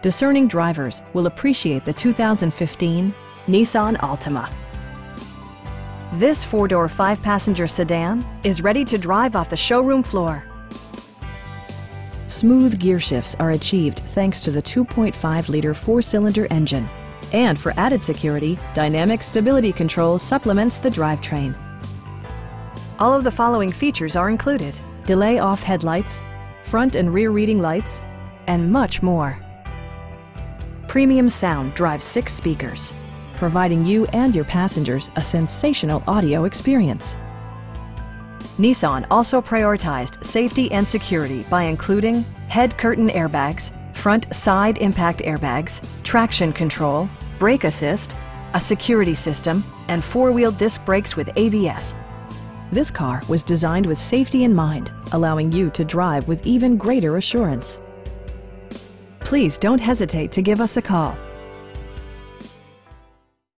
Discerning drivers will appreciate the 2015 Nissan Altima. This four-door, five-passenger sedan is ready to drive off the showroom floor. Smooth gear shifts are achieved thanks to the 2.5-liter four-cylinder engine. And for added security, dynamic stability control supplements the drivetrain. All of the following features are included: delay-off headlights, front and rear reading lights, and much more. Premium sound drives 6 speakers, providing you and your passengers a sensational audio experience. Nissan also prioritized safety and security by including head curtain airbags, front side impact airbags, traction control, brake assist, a security system, and four-wheel disc brakes with ABS. This car was designed with safety in mind, allowing you to drive with even greater assurance. Please don't hesitate to give us a call.